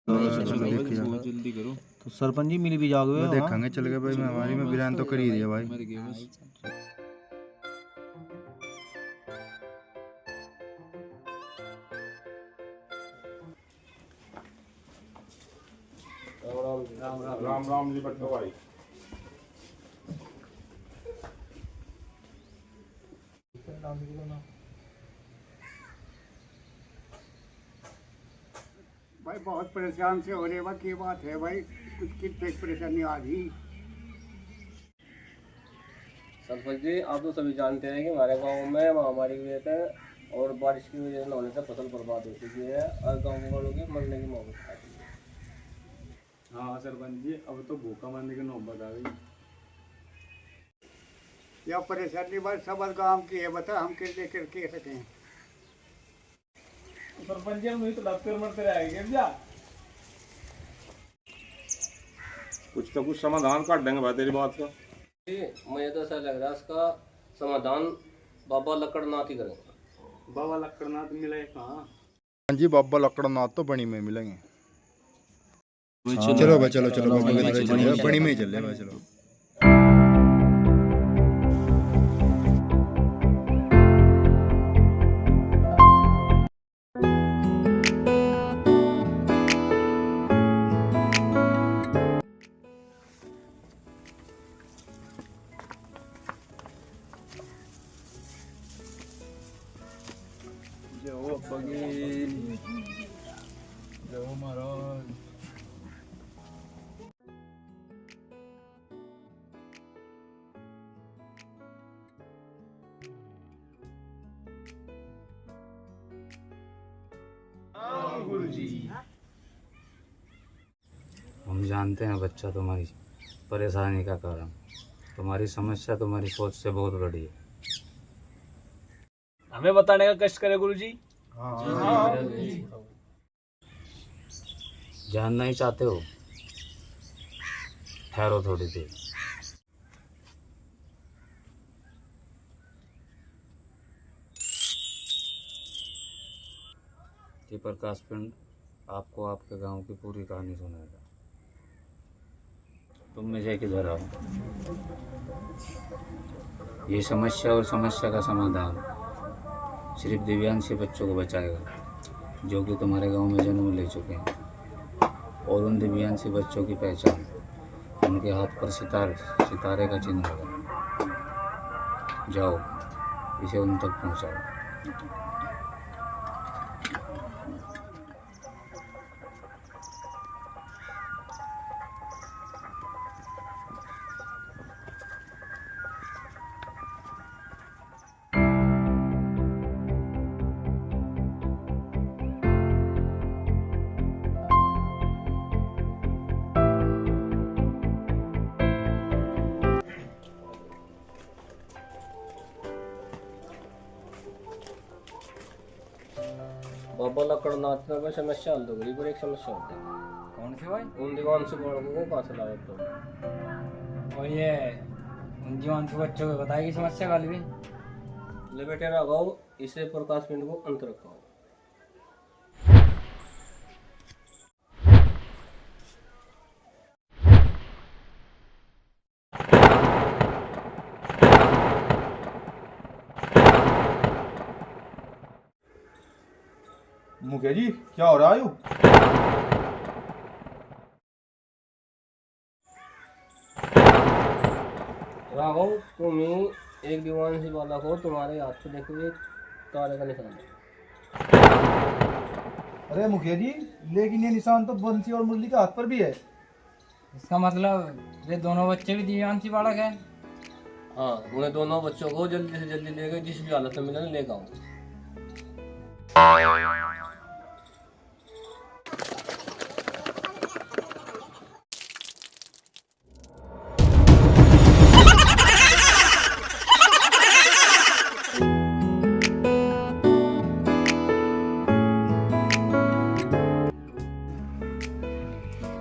जल्दी करो। तो सरपंच जी मिली भी जाओगे देखेंगे चल गए भाई। मैं हमारी में बिरान तो कर ही दिया भाई। मर गए बस। राम राम जी बट्टो भाई। भाई बहुत परेशान से हो रहे बा की बात है भाई, कुछ कितने परेशानी आ गई। सरपंच जी, आप तो सभी जानते हैं कि हमारे गांव में महामारी की वजह से और बारिश की वजह से होने से फसल बर्बाद हो चुकी है और गांव वालों के मरने की नौबत आ गई है। हाँ सरपंच जी, अब तो भूखा मरने की नौबत आ गई। यह परेशानी भाई सब गांव की है, बता हम कैसे करके सकें। सरपंच जी, हम नहीं तो डॉक्टर मरते रहेंगे क्या? कुछ तो कुछ समाधान कर देंगे भाई तेरी बात का। मुझे तो ऐसा लग रहा है इसका समाधान बाबा लकड़नाथ ही करेंगे। बाबा लक्कड़नाथ मिले कहाँ? हाँ जी, बाबा लक्कड़नाथ तो बनी में मिलेंगे। चलो चलो भाई, चलो चलो बाबा के तरफ चले, बनी में ही चल रहे भाई। चलो महाराज। हम जानते हैं बच्चा तुम्हारी परेशानी का कारण, तुम्हारी समस्या तुम्हारी सोच से बहुत बड़ी है। हमें बताने का कष्ट करे गुरुजी। जानना ही चाहते हो? ठहरो थोड़ी देर। ये प्रकाश पिंड आपको आपके गांव की पूरी कहानी सुनाएगा। तुम में से किधर आओ। ये समस्या और समस्या का समाधान सिर्फ दिव्यांश बच्चों को बचाएगा जो कि तुम्हारे गांव में जन्म ले चुके हैं। और उन दिव्यांशी बच्चों की पहचान उनके हाथ पर सितारे का चिन्ह होगा। जाओ, इसे उन तक पहुंचाओ। बाबा लकड़नाथ ने कोई समस्या हल तो करी, पर एक समस्या होती है। कौन से भाई? उन दीवान से बालकों को कहाँ से लाओ तो? और ये उन जीवन के बच्चों को बताएगी समस्या वाली भी। ले बेटे राघव, इसे प्रकाश पिंड को अंत रखो। मुखिया जी, क्या हो रहा है? राघव, तुम ही एक दीवान सी बालक हो, तुम्हारे हाथ पे देखो ये तारे का निशान है। अरे मुखिया जी, लेकिन ये निशान तो बंसी और मुरली के हाथ पर भी है। इसका मतलब ये दोनों बच्चे भी दिव्यांशी बालक है। हाँ, उन्हें दोनों बच्चों को जल्दी से जल्दी लेकर जिस भी हालत में मिले लेकर आओ।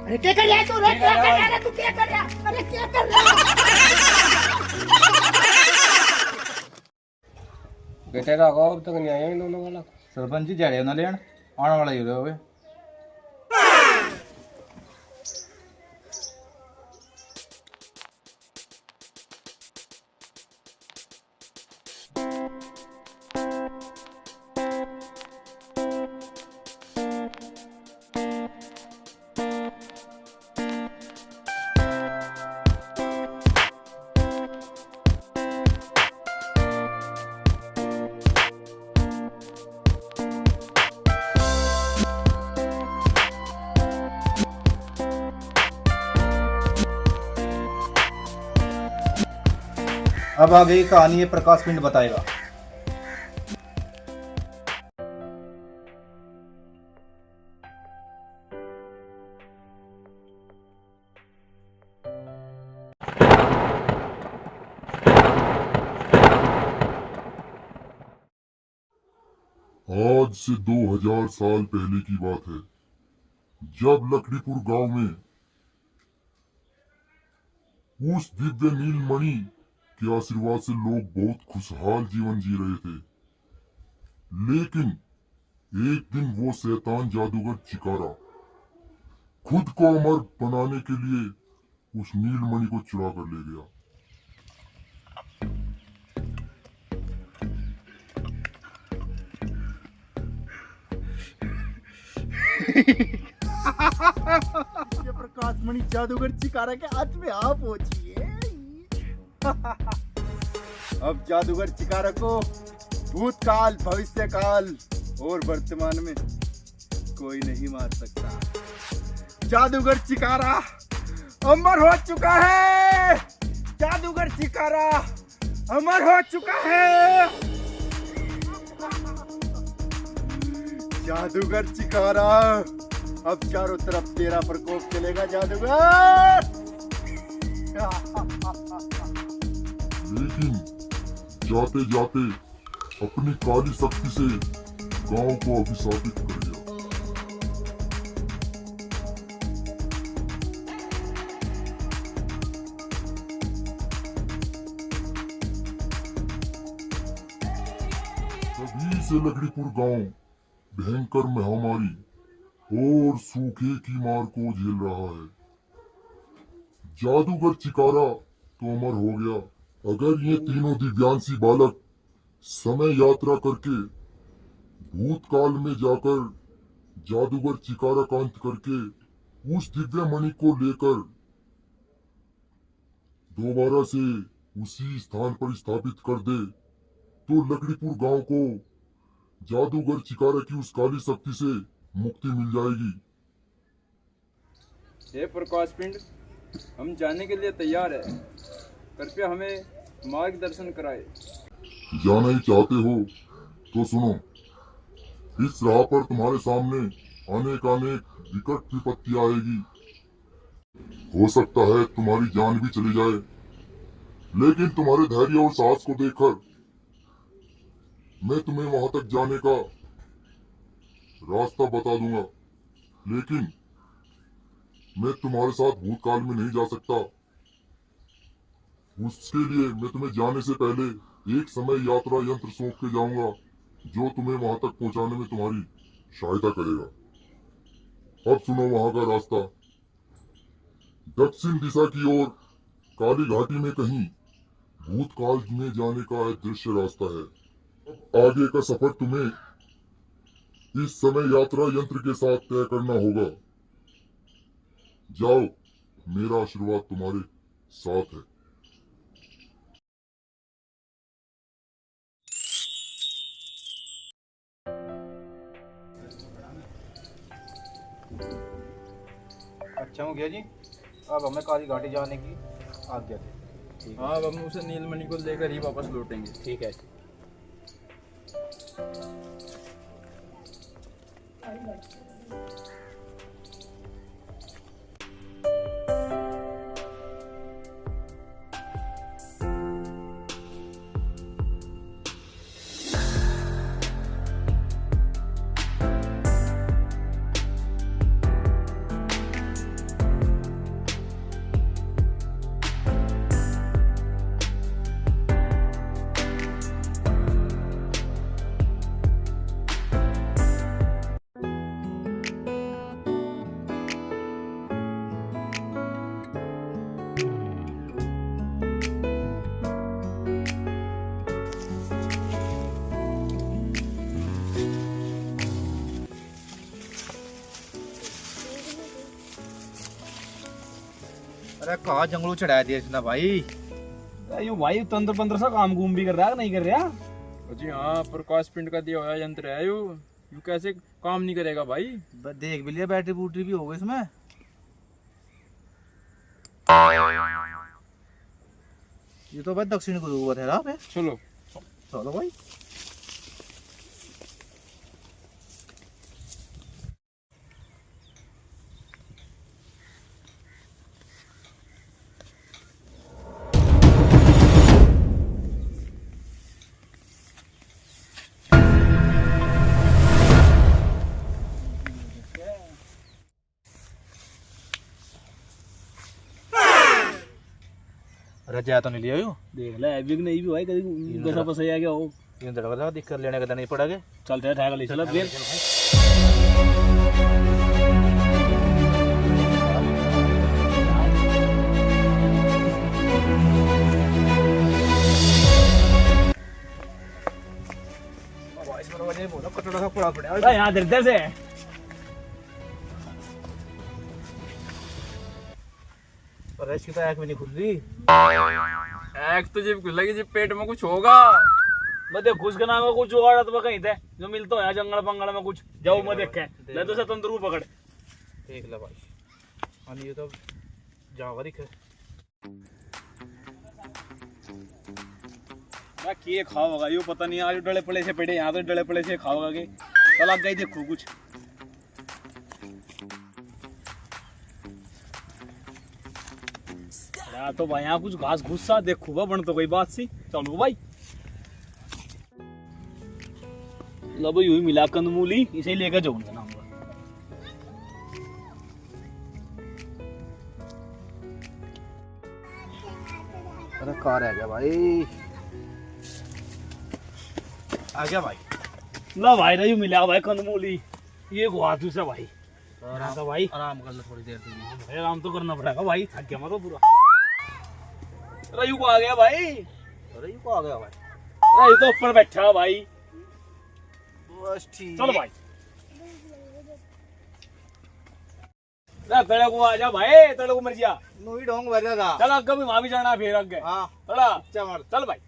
अरे क्या कर रहा है तू? क्या कर रहा है तू? क्या कर रहा है? अरे क्या कर रहा है? बेटे राघव, अब तक नहीं आए इन दोनों वाला। सरपंच जी जा रहे हो ना लेन, आने वाला ही हो रहे हो। अब आगे की कहानी ये प्रकाश पिंड बताएगा। आज से 2000 साल पहले की बात है, जब लकड़ीपुर गांव में उस दिव्य नीलमणि के आशीर्वाद से लोग बहुत खुशहाल जीवन जी रहे थे। लेकिन एक दिन वो शैतान जादूगर चिकारा खुद को अमर बनाने के लिए उस नीलमणि को चुरा कर ले गया। ये प्रकाश मणि जादूगर चिकारा के हाथ में आप पहुंची है। अब जादूगर चिकारा को भूतकाल, भविष्यकाल और वर्तमान में कोई नहीं मार सकता। जादूगर चिकारा अमर हो चुका है। जादूगर चिकारा अमर हो चुका है। जादूगर चिकारा अब चारों तरफ तेरा प्रकोप चलेगा जादूगर। लेकिन जाते जाते अपनी काली शक्ति से गांव को अभिशापित कर दिया। तभी से लकड़ीपुर गांव भयंकर महामारी और सूखे की मार को झेल रहा है। जादूगर चिकारा तो अमर हो गया। अगर ये तीनों दिव्यांशी बालक समय यात्रा करके भूतकाल में जाकर जादूगर चिकारा का अंत करके उस दिव्य मणि को लेकर दोबारा से उसी स्थान पर स्थापित कर दे, तो लकड़ीपुर गांव को जादूगर चिकारा की उस काली शक्ति से मुक्ति मिल जाएगी। हे प्रकाश पिंड, हम जाने के लिए तैयार है। कृपया हमें मार्गदर्शन कराए। जाना ही चाहते हो तो सुनो, इस राह पर तुम्हारे सामने अनेक विकट विपत्ति आएगी। हो सकता है तुम्हारी जान भी चली जाए, लेकिन तुम्हारे धैर्य और साहस को देखकर मैं तुम्हें वहां तक जाने का रास्ता बता दूंगा। लेकिन मैं तुम्हारे साथ भूतकाल में नहीं जा सकता। उसके लिए मैं तुम्हें जाने से पहले एक समय यात्रा यंत्र सौंप के जाऊंगा, जो तुम्हें वहां तक पहुंचाने में तुम्हारी सहायता करेगा। अब सुनो वहां का रास्ता। दक्षिण दिशा की ओर काली घाटी में कहीं भूतकाल में जाने का दृश्य रास्ता है। आगे का सफर तुम्हें इस समय यात्रा यंत्र के साथ तय करना होगा। जाओ, मेरा आशीर्वाद तुम्हारे साथ है। अच्छा मुखिया जी, अब हमें काली घाटी जाने की आज्ञा दे। हाँ, अब हम उसे नीलमणि को लेकर ही वापस लौटेंगे। ठीक है। अरे कहा जंगलों चढ़ाया दिया इसने भाई। यो भाई तंत्र पंत्र सा काम घूम भी कर रहा है नहीं कर रहा? जी हाँ, प्रकाश पिंड का दिया हुआ यंत्र है यो कैसे काम नहीं करेगा भाई? देख भी लिया, बैटरी बूटरी भी हो गई इसमें। ये तो भाई दक्षिण को हुआ था पे। चलो चलो भाई। रजा तो नहीं लिया यो देख ले अभी नहीं भी भाई कभी बसा बसा आ गया हो ये लगा दिक्कत लेने का नहीं पड़ा के चलते ठेका ले चला फिर यहाँ इधर से पर इसकी तो आँख में नहीं खुल रही। एक तो जब लगी जब पेट में कुछ होगा मैं देख घुस के नाम कुछ जुगाड़ा तो कहीं थे जो मिलता है जंगल पंगल में कुछ जाओ मैं देख के ले तो स्वतंत्र को पकड़ देख ले भाई। और ये तो जाओगा दिख ये खाओगा यो पता नहीं आज डले पड़े से पेड़े यहाँ तो डले पड़े से खाओगा के कल आ गई देखो कुछ तो भाई यहाँ कुछ घास घुस्सा देखूंगा बन तो कोई बात सी चलो भाई लो भाई यू मिला कंदमूली इसे ही लेकर जाऊंगा ना अरे कार आ गया भाई। आ गया भाई। ला भाई रही मिला भाई कंदमूली ये गुआ दूसरा भाई आराम कर लो थोड़ी देर भाई आराम तो करना पड़ेगा भाई थक गया मैं तो पूरा रयू को आ गया भाई। रयू को आ गया भाई। रयू तो ऊपर बैठा भाई बस ठीक चलो भाई तड़े को आ जा भाई तड़े को मर जा नूही ढोंग भर था चल आगे भी वहां भी जाना फिर आगे हाँ चला चल भाई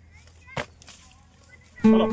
चलो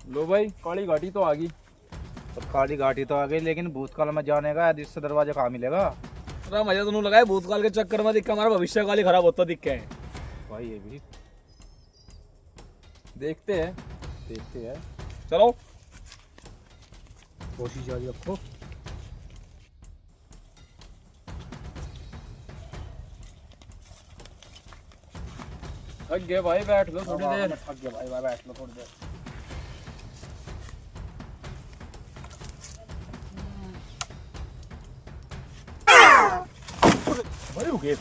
लो भाई काली घाटी तो आ गई। और काली घाटी तो आ गई लेकिन भूतकाल में जाने का दृश्य दरवाजा कहाँ मिलेगा। अरे मजा तो लगाए भूतकाल के चक्कर में दिक्का हमारा भविष्य काल ही खराब होता दिक्का है भाई ये भी देखते हैं चलो कोशिश जारी रखो। थक गए भाई बैठ लो थोड़ी देर। थक गया भाई बैठ लो थोड़ी देर भाई रुके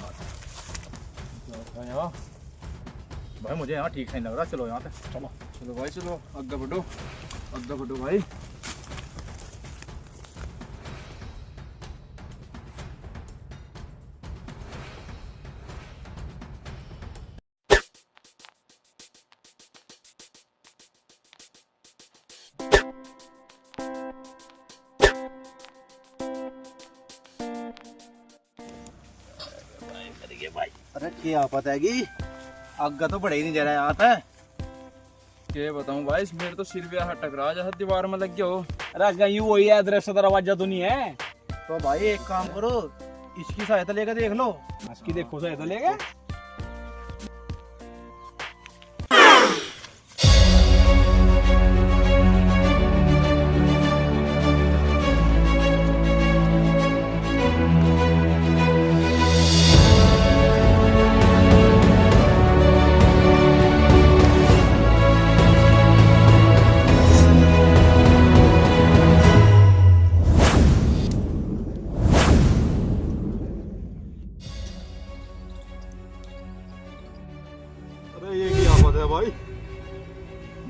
भाई मुझे यहाँ ठीक से नहीं लग रहा। चलो यहाँ पे चलो भाई चलो आगे बढ़ो भाई। अरे क्या पता है कि आगे तो बढ़े ही नहीं जा रहा आता है। क्या बताऊं भाई मेरे तो सिर भी टकरा जैसा दीवार में लग गया हो। अरे कहीं वही है दृश्य दरवाजा तो नहीं है। तो भाई एक काम करो इसकी सहायता लेकर देख लो। इसकी देखो सहायता लेगा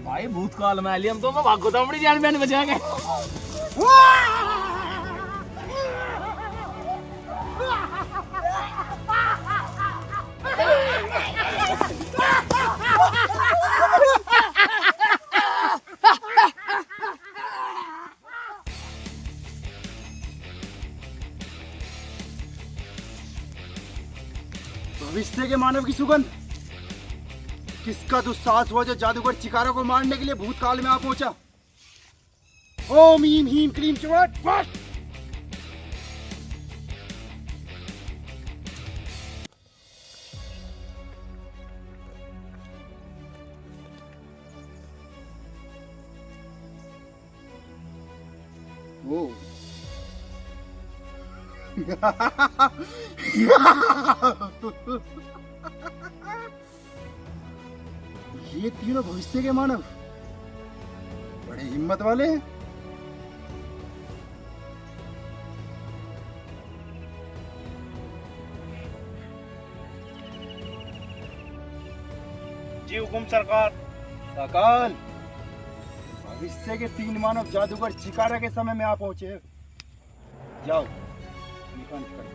भाई भूतकाल में हम तो भागो तो अपनी जान बहन बचा के भविष्य के मानव की सुगंध। किसका दुस्साहस हुआ जो जादूगर चिकारा को मारने के लिए भूतकाल में आ पहुंचा? ओम हीम हीम क्रीम चुवट फट। वो ये तीनों भविष्य के मानव बड़े हिम्मत वाले हैं। जी हुकुम सरकार। सकाल, भविष्य के 3 मानव जादूगर चिकारा के समय में आ पहुंचे। जाओ निकाल कर।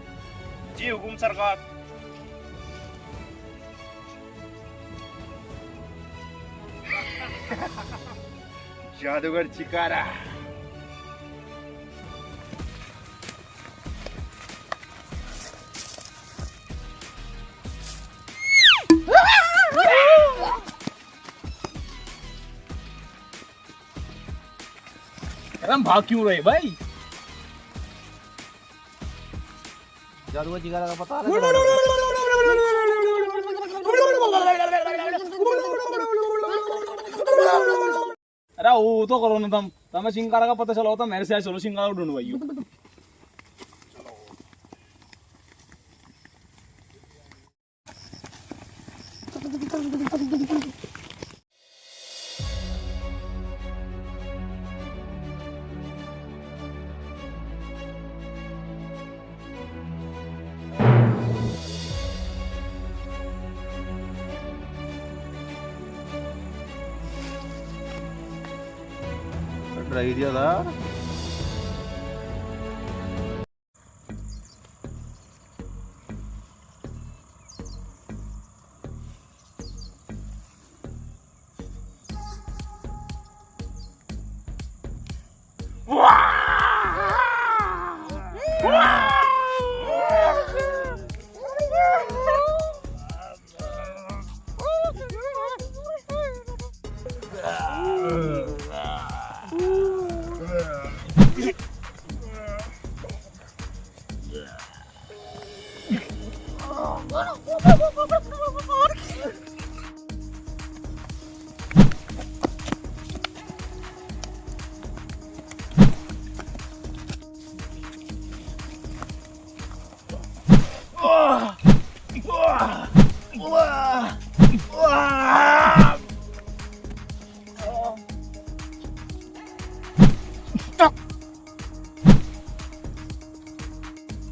जी हुकुम सरकार। जादूगर चिकारा। अरे हम भाग क्यों रहे भाई? जादूगर चिकारा का पता अरे वो तो करो ना तुम्हें सिंगारा का पता चला होता मेरे से चलो सिंगारा ढूंढवाइयो। रही दिया था।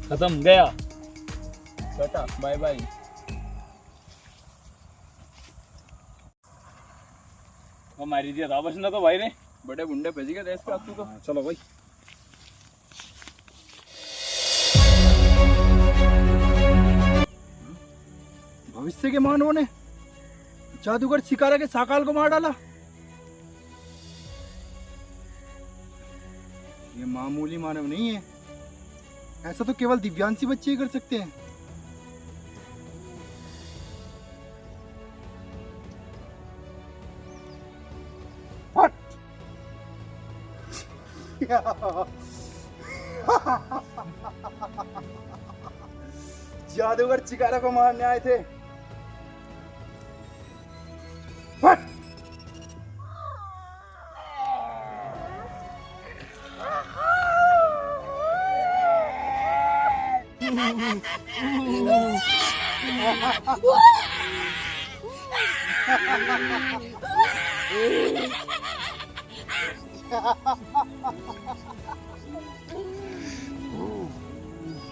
खत्म गया बेटा, बाय बाय। मारी दिया था बस ना तो भाई ने बड़े बुंडे भेज गए देश पे आपको तो। चलो भाई। भविष्य के मानवों ने जादूगर चिकारा के साकाल को मार डाला। ये मामूली मानव नहीं है। ऐसा तो केवल दिव्यांशी बच्चे ही कर सकते हैं। जादूगर चिकारा को मारने आए थे।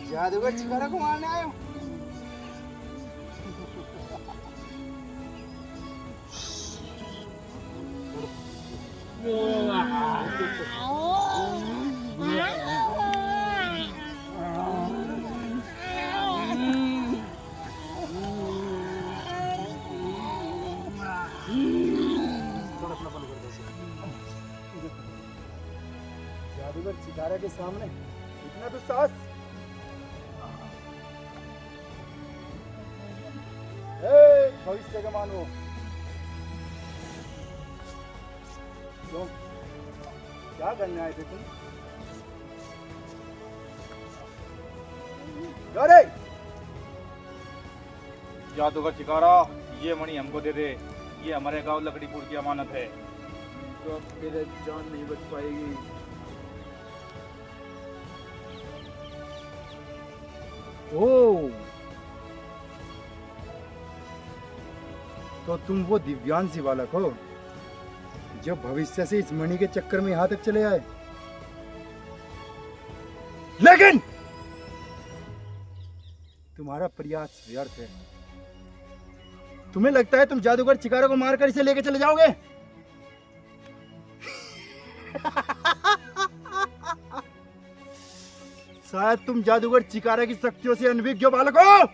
जादूगर चिकारा को मारने आए हो? जादूगर चिकारा के सामने इतना तो साहस। भविष्य के मानो। क्यों, क्या करने आए थे तुम? अरे जादूगर चिकारा, ये मणि हमको दे दे, ये हमारे गांव लकड़ीपुर की अमानत है। तो अब तेरे जान नहीं बच पाएगी। ओ, तो तुम वो दिव्यांशी बालक हो जो भविष्य से इस मणि के चक्कर में यहां तक चले आए। लेकिन तुम्हारा प्रयास व्यर्थ है। तुम्हें लगता है तुम जादूगर चिकारा को मारकर इसे लेकर चले जाओगे? शायद तुम जादूगर चिकारा की शक्तियों से अनभिज्ञ हो बालक हो।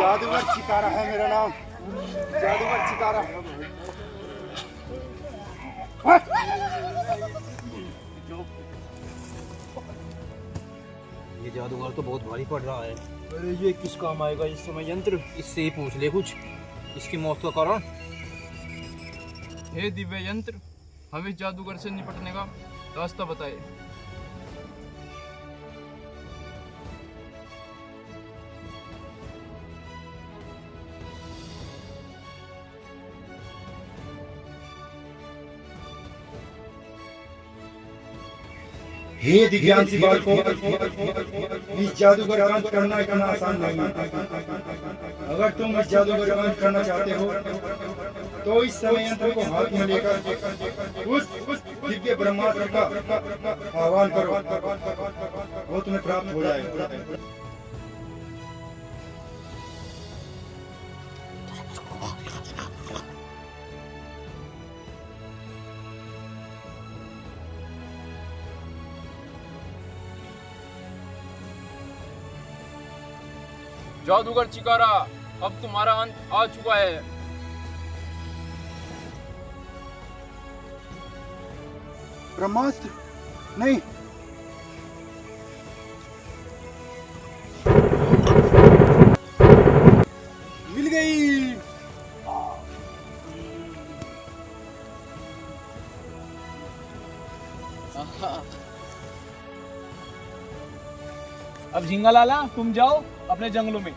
जादूगर चिकारा है मेरा नाम, जादूगर चिकारा। ये जादूगर तो बहुत भारी पड़ रहा है। अरे ये किस काम आएगा इस समय यंत्र? इससे ही पूछ ले कुछ, इसकी मौत का कारण। हे दिव्य यंत्र, हमें जादूगर से निपटने का रास्ता बताए। हे दिव्यांशी बालकों, इस जादूगर का अंत करना इतना आसान नहीं है। अगर तुम इस जादूगर का अंत करना चाहते हो तो इस समय यंत्र को हाथ में लेकर उस दिव्य ब्रह्मास्त्र का आह्वान करो, वो तुम्हें प्राप्त हो जाएगा। जादूगर चिकारा, अब तुम्हारा अंत आ चुका है। ब्रह्मास्त्र नहीं, मिल गई। अब झिंगा लाला, तुम जाओ अपने जंगलों में।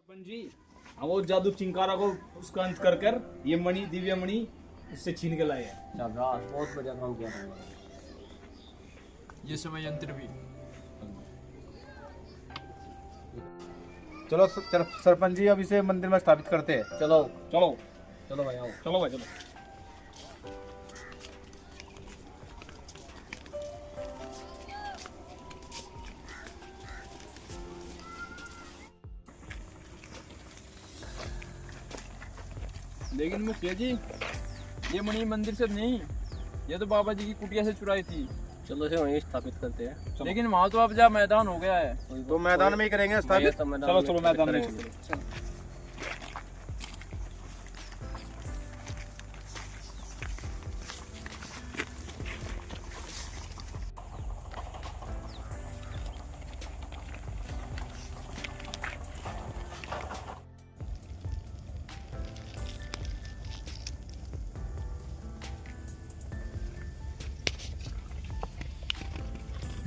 जी, वो जादू चिंकारा को उसका अंत कर कर ये मणि, दिव्य मणि उससे छीन के लाए हैं। बहुत बढ़िया काम किया। ये समय यंत्र भी। चलो सरपंच जी, अब इसे मंदिर में स्थापित करते हैं। चलो चलो चलो भाई, आओ। चलो भाई, चलो। लेकिन मुखिया जी, ये मणि मंदिर से नहीं, ये तो बाबा जी की कुटिया से चुराई थी। चलो इसे वहीं स्थापित करते हैं। लेकिन वहाँ तो अब जहाँ मैदान हो गया है, तो मैदान में ही करेंगे स्थापित। चलो चलो मैदान में चलो।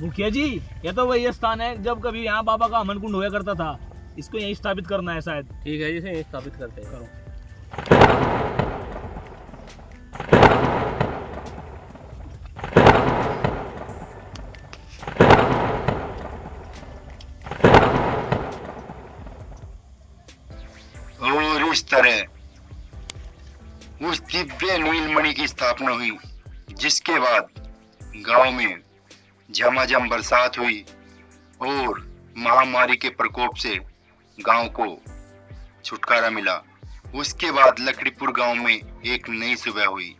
मुखिया जी, ये तो वही स्थान है जब कभी यहाँ बाबा का हवन कुंड हुआ करता था। इसको यहीं स्थापित करना है शायद। ठीक है जी, इसे यहीं स्थापित करते हैं। करो। और इस तरह उस दिव्य नीलमणि की स्थापना हुई, जिसके बाद गांव में झमाझम बरसात हुई और महामारी के प्रकोप से गांव को छुटकारा मिला। उसके बाद लकड़ीपुर गांव में एक नई सुबह हुई।